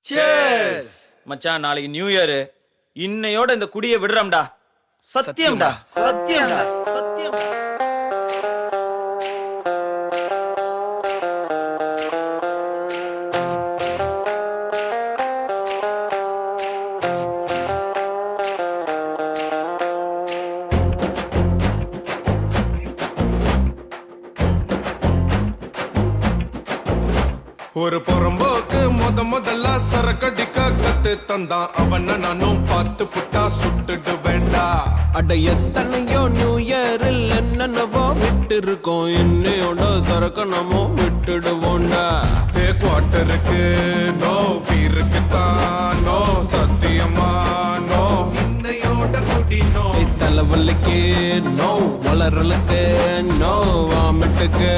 Chairs மச்சான். நாளைக்கு new year, இன்னையோட இந்த குடியை விடுறோம்டா. சத்தியம்டா, சத்தியம்டா, சத்தியம். ஒரு பொறம்போக்கு முதல்ல சரக்கடிக்க கத்து தந்தான் அவன நானும் பார்த்து புட்டா சுட்டுடு வேண்டா. அட எத்தனையோ நியூ இயரில் என்னென்னவோ விட்டு இருக்கோம், இன்னையோட சரக்கு நம்ம விட்டுடுவோண்டா. குவார்டருக்கு நோ, பீருக்கு தான் நோ, சத்தியமா நோ, இன்னையோட குடி நோ. தலைவலிக்கு நோ, வளரலுக்கு நோ, வாமிட்டுக்கு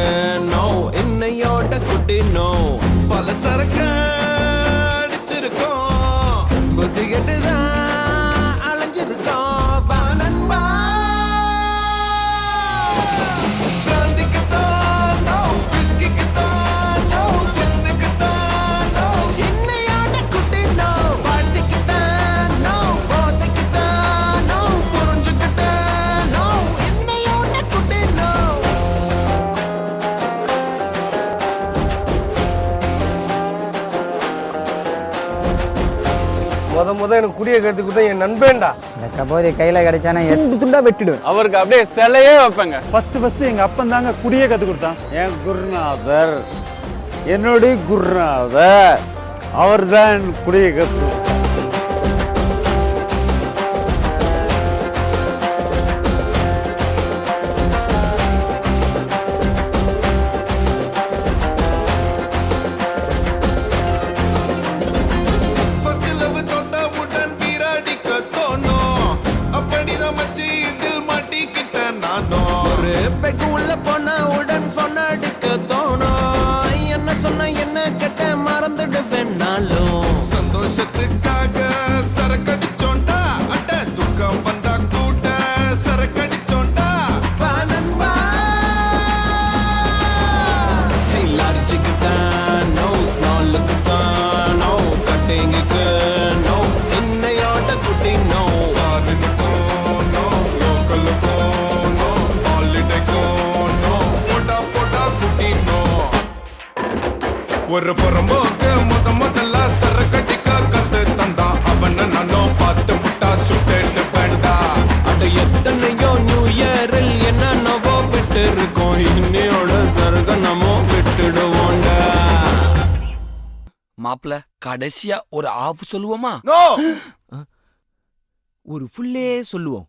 நோ, இன்னையோட குடி நோ. பல சரக்கு அடிச்சிருக்கோம், புத்தி கெட்டுதான் அலைஞ்சிருக்கோம். வானன்பா பிராந்திக்கு தான் நோ, பிஸ்கிக்கு தான் நோ, சென்னுக்கு தான் நோ, இன்னையோட குடி நோ. பாட்டிக்கு தான் நோ, போதைக்கு தான் நோ, புரிஞ்சுக்கிட்ட நோ, இன்னையோட குடி நோ. முத எனக்கு குடிய கருத்து கொடுத்தா என் நண்பேண்டா. இந்த கபோதி கையில கிடைச்சானா 8 துண்டா வெட்டிடுவேன். அவருக்கு அப்படியே சிலையே வைப்பேங்க. ஃபர்ஸ்ட் எங்க அப்பன் தாங்க குடியே கத்து கொடுத்தான். என் குருநாதர், என்னுடைய குருநாதர், அவர் தான் குடியை கத்து. ஃபர்ஸ்ட் லவ் தோத்தவுடன் வீராடிக்க தோணும், அப்படிதான் மச்சி இதில் மாட்டிக்கிட்ட நானும். ஒரு பெக்கு உள்ள போனா உடன் சொன்ன அடிக்க தோணும், என்ன சொன்ன என்ன கெட்ட மறந்துடுவேன் நாளும். சந்தோஷத்துக்காக சரக்கடிச்சோண்டா, அட துக்கம் வந்தா கூட சரக்கடிச்சோண்டா. வானன்பா லார்ஜுக்கு தான் நோ, ஸ்மாலுக்கு தான் நோ, கட்டிங்குக்கு நோ, இன்னையோட குட்டி நோ. ஃபாரினுக்கும் நோ, லோக்கலுக்கும் நோ, ஹாலிடேக்கும் நோ, போடா போடா குட்டி நோ. ஒரு புறம்போக்கு முதல்ல சரக்கடிக்க கத்து தந்தான் அவன நானும் பார்த்து புட்டா சுட்டு வேண்டா. அட எத்தனையோ நியூ இயரில் என்னென்னவோ விட்டு இருக்கோம், இன்னையோட சருக நம்ம விட்டுடுவோண்டா. மாப்பிள கடைசியா ஒரு ஆஃப் சொல்லுவோமா? நோ, ஒரு ஃபுல்லே சொல்லுவோம்.